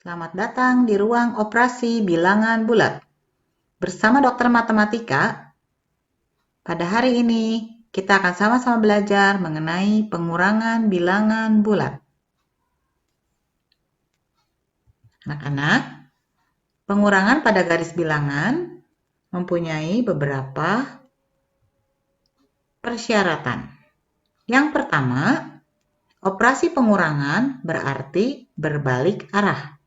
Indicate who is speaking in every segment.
Speaker 1: Selamat datang di ruang operasi bilangan bulat. Bersama dokter matematika, pada hari ini kita akan sama-sama belajar mengenai pengurangan bilangan bulat. Anak-anak, pengurangan pada garis bilangan mempunyai beberapa persyaratan. Yang pertama, operasi pengurangan berarti berbalik arah.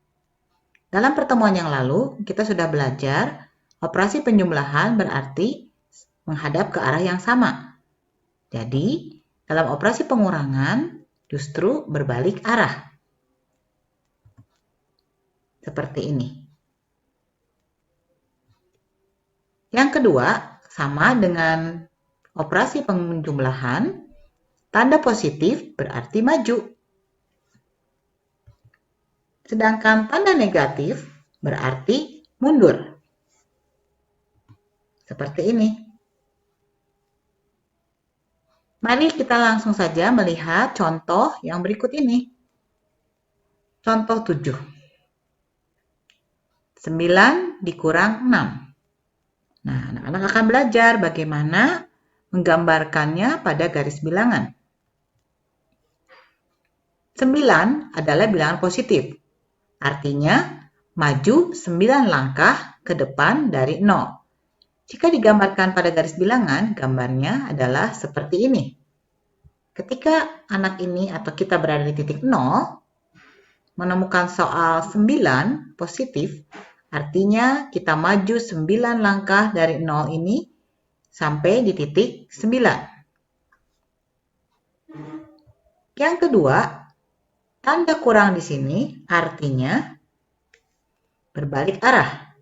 Speaker 1: Dalam pertemuan yang lalu, kita sudah belajar operasi penjumlahan berarti menghadap ke arah yang sama. Jadi, dalam operasi pengurangan justru berbalik arah. Seperti ini. Yang kedua, sama dengan operasi penjumlahan, tanda positif berarti maju. Sedangkan tanda negatif berarti mundur. Seperti ini. Mari kita langsung saja melihat contoh yang berikut ini. Contoh 7. 9 dikurang 6. Nah, anak-anak akan belajar bagaimana menggambarkannya pada garis bilangan. 9 adalah bilangan positif. Artinya, maju 9 langkah ke depan dari 0. Jika digambarkan pada garis bilangan, gambarnya adalah seperti ini. Ketika anak ini atau kita berada di titik 0, menemukan soal 9 positif, artinya kita maju 9 langkah dari 0 ini sampai di titik 9. Yang kedua, tanda kurang di sini artinya berbalik arah.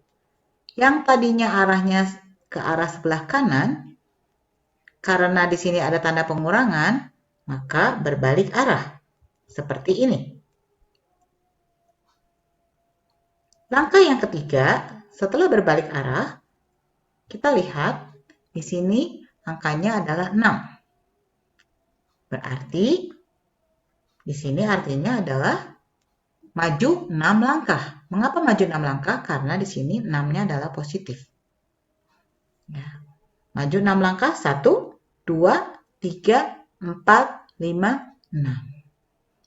Speaker 1: Yang tadinya arahnya ke arah sebelah kanan, karena di sini ada tanda pengurangan, maka berbalik arah. Seperti ini. Langkah yang ketiga, setelah berbalik arah, kita lihat di sini angkanya adalah 6. Berarti di sini artinya adalah maju 6 langkah. Mengapa maju 6 langkah? Karena di sini 6-nya adalah positif. Ya. Maju 6 langkah, 1, 2, 3, 4, 5, 6.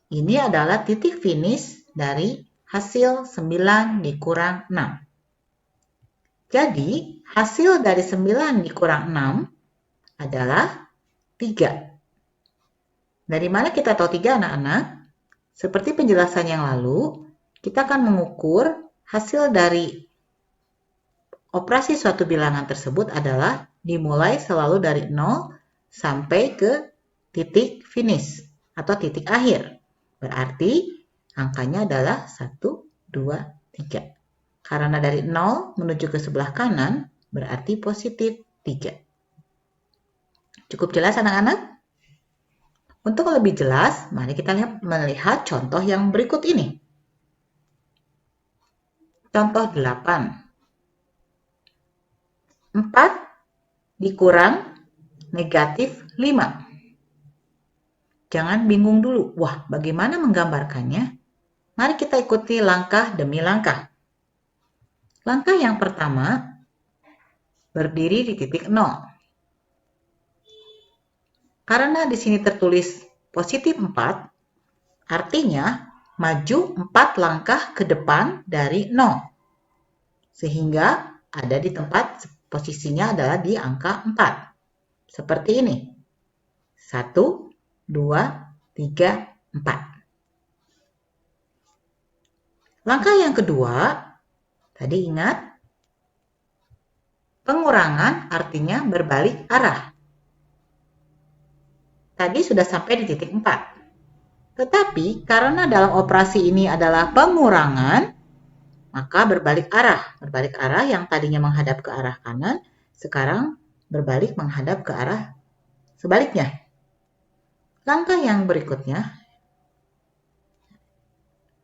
Speaker 1: Ini adalah titik finish dari hasil 9 dikurang 6. Jadi, hasil dari 9 dikurang 6 adalah 3. Dari mana kita tahu 3, anak-anak? Seperti penjelasan yang lalu, kita akan mengukur hasil dari operasi suatu bilangan tersebut adalah dimulai selalu dari 0 sampai ke titik finish atau titik akhir. Berarti angkanya adalah 1, 2, 3. Karena dari 0 menuju ke sebelah kanan berarti positif 3. Cukup jelas anak-anak? Untuk lebih jelas, mari kita melihat contoh yang berikut ini. Contoh 8. 4 dikurang negatif 5. Jangan bingung dulu, wah bagaimana menggambarkannya? Mari kita ikuti langkah demi langkah. Langkah yang pertama, berdiri di titik 0. Karena di sini tertulis positif 4, artinya maju 4 langkah ke depan dari 0. Sehingga ada di tempat posisinya adalah di angka 4. Seperti ini. 1, 2, 3, 4. Langkah yang kedua, tadi ingat, pengurangan artinya berbalik arah. Tadi sudah sampai di titik 4. Tetapi karena dalam operasi ini adalah pengurangan, maka berbalik arah. Berbalik arah yang tadinya menghadap ke arah kanan, sekarang berbalik menghadap ke arah sebaliknya. Langkah yang berikutnya,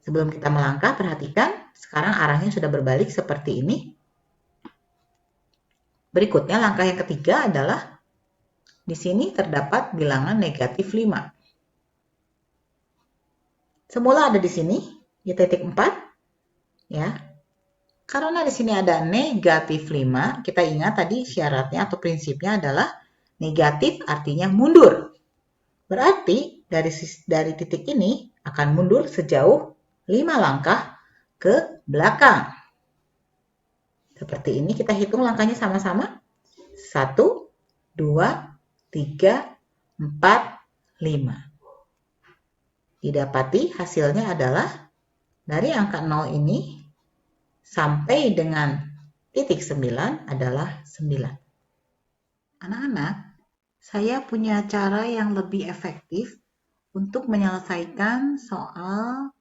Speaker 1: sebelum kita melangkah, perhatikan sekarang arahnya sudah berbalik seperti ini. Berikutnya langkah yang ketiga adalah di sini terdapat bilangan negatif 5. Semula ada di sini, di titik 4. Ya. Karena di sini ada negatif 5, kita ingat tadi syaratnya atau prinsipnya adalah negatif artinya mundur. Berarti dari titik ini akan mundur sejauh 5 langkah ke belakang. Seperti ini kita hitung langkahnya sama-sama. 1, 2, 3, 4, 5. Didapati hasilnya adalah dari angka 0 ini sampai dengan titik 9 adalah 9. Anak-anak, saya punya cara yang lebih efektif untuk menyelesaikan soal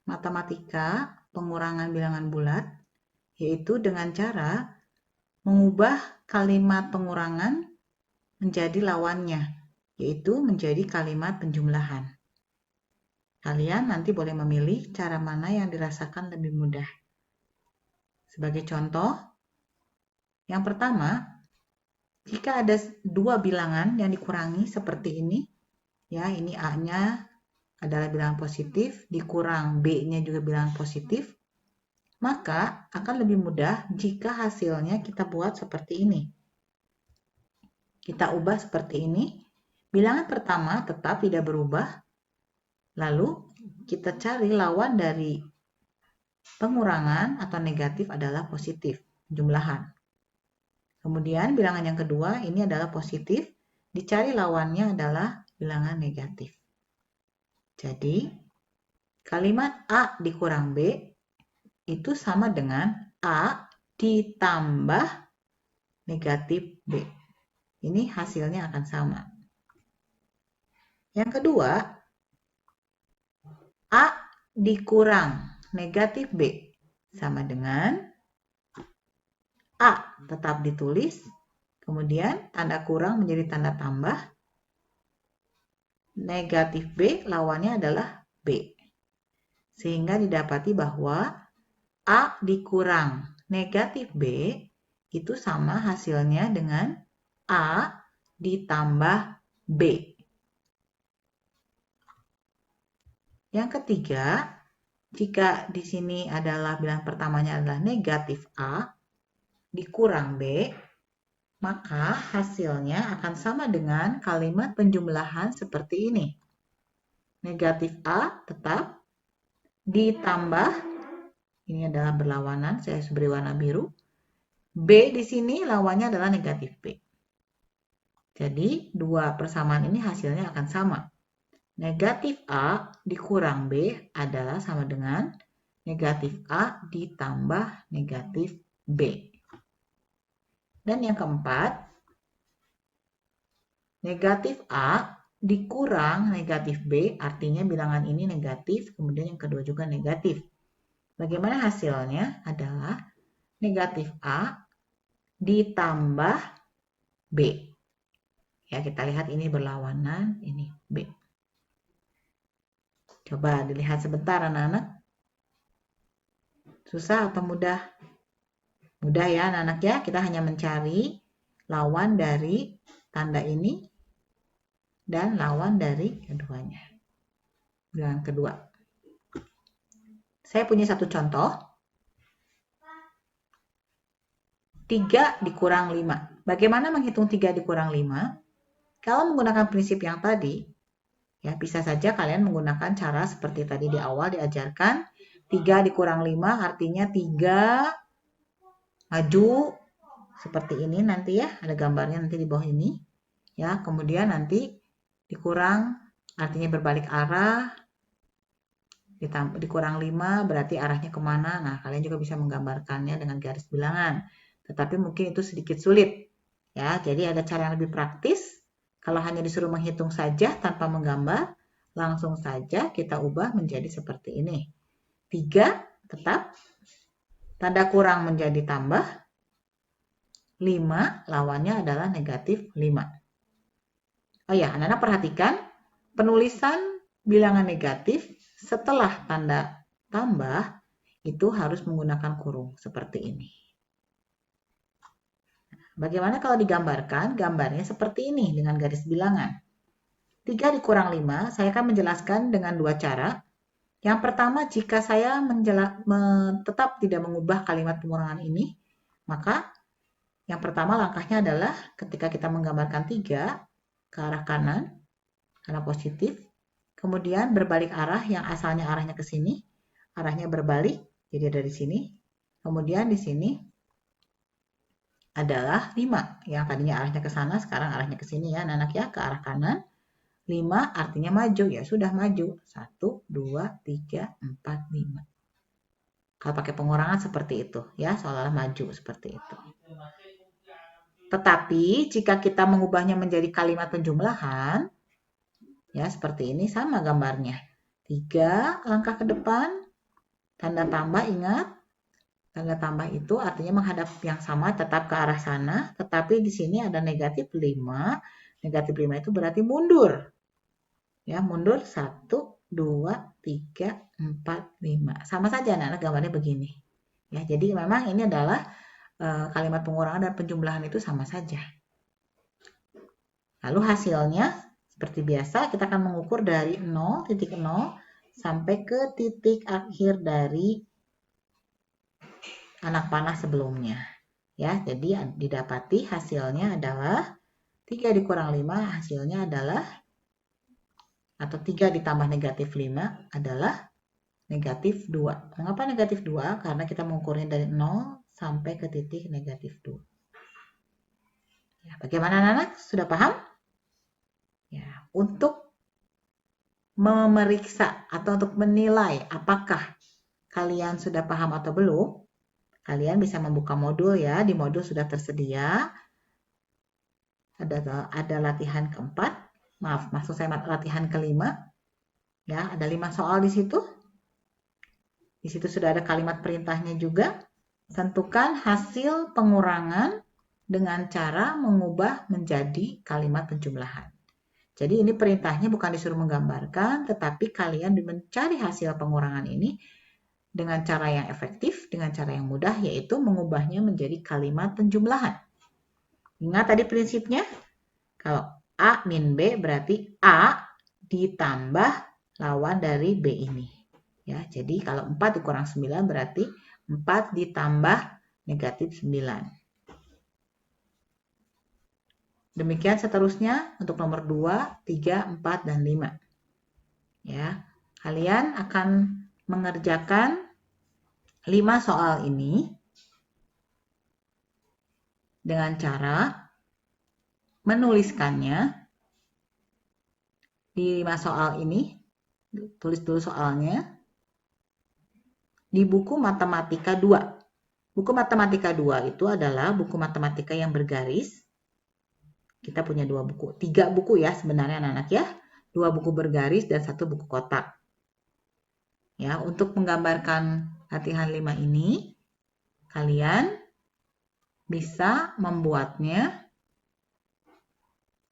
Speaker 1: matematika pengurangan bilangan bulat, yaitu dengan cara mengubah kalimat pengurangan menjadi lawannya, yaitu menjadi kalimat penjumlahan. Kalian nanti boleh memilih cara mana yang dirasakan lebih mudah. Sebagai contoh, yang pertama, jika ada dua bilangan yang dikurangi seperti ini, ya ini A-nya adalah bilangan positif, dikurang B-nya juga bilangan positif, maka akan lebih mudah jika hasilnya kita buat seperti ini. Kita ubah seperti ini, bilangan pertama tetap tidak berubah, lalu kita cari lawan dari pengurangan atau negatif adalah positif, jumlahan. Kemudian bilangan yang kedua ini adalah positif, dicari lawannya adalah bilangan negatif. Jadi, kalimat A dikurang B itu sama dengan A ditambah negatif B. Ini hasilnya akan sama. Yang kedua, A dikurang negatif B sama dengan A tetap ditulis, kemudian tanda kurang menjadi tanda tambah, negatif B lawannya adalah B. Sehingga didapati bahwa A dikurang negatif B itu sama hasilnya dengan A ditambah B. Yang ketiga, jika di sini adalah bilangan pertamanya adalah negatif A dikurang B, maka hasilnya akan sama dengan kalimat penjumlahan seperti ini. Negatif A tetap ditambah, ini adalah berlawanan, saya beri warna biru. B di sini lawannya adalah negatif B. Jadi dua persamaan ini hasilnya akan sama. Negatif A dikurang B adalah sama dengan negatif A ditambah negatif B. Dan yang keempat, negatif A dikurang negatif B, artinya bilangan ini negatif, kemudian yang kedua juga negatif. Bagaimana hasilnya? Adalah negatif A ditambah B. Ya, kita lihat ini berlawanan, ini B. Coba dilihat sebentar anak-anak. Susah atau mudah? Mudah ya anak-anak ya, kita hanya mencari lawan dari tanda ini dan lawan dari keduanya. Bilangan kedua. Saya punya satu contoh. 3 dikurang 5. Bagaimana menghitung 3 dikurang 5? Kalau menggunakan prinsip yang tadi, ya bisa saja kalian menggunakan cara seperti tadi di awal diajarkan. 3 dikurang 5 artinya 3 maju seperti ini nanti ya, ada gambarnya nanti di bawah ini. Ya, kemudian nanti dikurang artinya berbalik arah, dikurang 5 berarti arahnya kemana. Nah, kalian juga bisa menggambarkannya dengan garis bilangan. Tetapi mungkin itu sedikit sulit. Ya, jadi ada cara yang lebih praktis. Kalau hanya disuruh menghitung saja tanpa menggambar, langsung saja kita ubah menjadi seperti ini. 3 tetap, tanda kurang menjadi tambah, 5 lawannya adalah negatif 5. Oh ya, anak-anak perhatikan penulisan bilangan negatif setelah tanda tambah itu harus menggunakan kurung seperti ini. Bagaimana kalau digambarkan? Gambarnya seperti ini dengan garis bilangan. 3 dikurang 5, saya akan menjelaskan dengan dua cara. Yang pertama, jika saya tetap tidak mengubah kalimat pengurangan ini, maka yang pertama langkahnya adalah ketika kita menggambarkan 3 ke arah kanan, karena positif, kemudian berbalik arah yang asalnya arahnya ke sini, arahnya berbalik, jadi dari sini, kemudian di sini adalah 5, yang tadinya arahnya ke sana, sekarang arahnya ke sini ya, anak-anak ya, ke arah kanan. 5 artinya maju, ya sudah maju. 1, 2, 3, 4, 5. Kalau pakai pengurangan seperti itu, ya, seolah-olah maju seperti itu. Tetapi jika kita mengubahnya menjadi kalimat penjumlahan, ya seperti ini sama gambarnya. 3 langkah ke depan, tanda tambah ingat, tanda tambah itu artinya menghadap yang sama tetap ke arah sana, tetapi di sini ada negatif 5. Negatif 5 itu berarti mundur. Ya, mundur 1, 2, 3, 4, 5. Sama saja anak-anak gambarnya begini. Ya, jadi memang ini adalah kalimat pengurangan dan penjumlahan itu sama saja. Lalu hasilnya seperti biasa kita akan mengukur dari 0, titik 0 sampai ke titik akhir dari anak panah sebelumnya. Ya, jadi didapati hasilnya adalah 3 dikurang 5 hasilnya adalah, atau 3 ditambah negatif 5 adalah negatif 2. Mengapa negatif 2? Karena kita mengukurnya dari 0 sampai ke titik negatif 2. Ya, bagaimana anak-anak? Sudah paham? Ya, untuk memeriksa atau untuk menilai apakah kalian sudah paham atau belum, kalian bisa membuka modul ya. Di modul sudah tersedia. Ada latihan keempat. Maaf, maksud saya latihan kelima. Ya, ada 5 soal di situ. Di situ sudah ada kalimat perintahnya juga. Tentukan hasil pengurangan dengan cara mengubah menjadi kalimat penjumlahan. Jadi ini perintahnya bukan disuruh menggambarkan, tetapi kalian mencari hasil pengurangan ini dengan cara yang efektif, dengan cara yang mudah, yaitu mengubahnya menjadi kalimat penjumlahan. Ingat tadi prinsipnya, kalau A min B berarti A ditambah lawan dari B ini. Ya, jadi kalau 4 dikurang 9 berarti 4 ditambah negatif 9. Demikian seterusnya untuk nomor 2, 3, 4, dan 5. Ya, kalian akan mengerjakan 5 soal ini dengan cara menuliskannya di 5 soal ini. Tulis dulu soalnya di buku Matematika 2. Buku Matematika 2 itu adalah buku matematika yang bergaris. Kita punya 2 buku, 3 buku ya sebenarnya anak-anak ya. 2 buku bergaris dan 1 buku kotak. Ya, untuk menggambarkan latihan 5 ini, kalian bisa membuatnya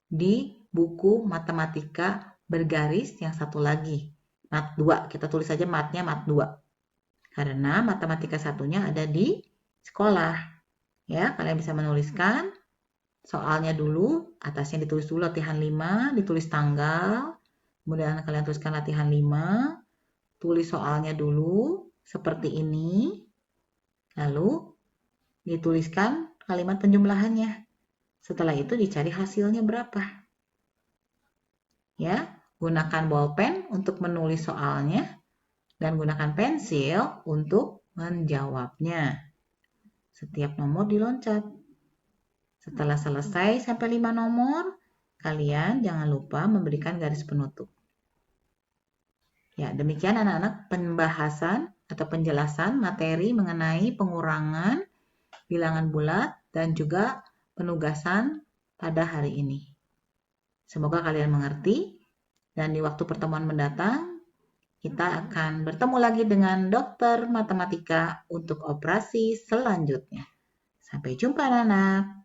Speaker 1: di buku matematika bergaris yang satu lagi, mat 2. Kita tulis saja matnya mat 2. Karena matematika satunya ada di sekolah. Ya, kalian bisa menuliskan soalnya dulu, atasnya ditulis dulu latihan 5, ditulis tanggal, kemudian kalian tuliskan latihan 5, tulis soalnya dulu seperti ini, lalu dituliskan kalimat penjumlahannya. Setelah itu dicari hasilnya berapa. Ya, gunakan bolpen untuk menulis soalnya dan gunakan pensil untuk menjawabnya. Setiap nomor diloncat. Setelah selesai sampai 5 nomor, kalian jangan lupa memberikan garis penutup. Ya, demikian anak-anak pembahasan atau penjelasan materi mengenai pengurangan bilangan bulat dan juga penugasan pada hari ini. Semoga kalian mengerti dan di waktu pertemuan mendatang kita akan bertemu lagi dengan dokter matematika untuk operasi selanjutnya. Sampai jumpa anak-anak.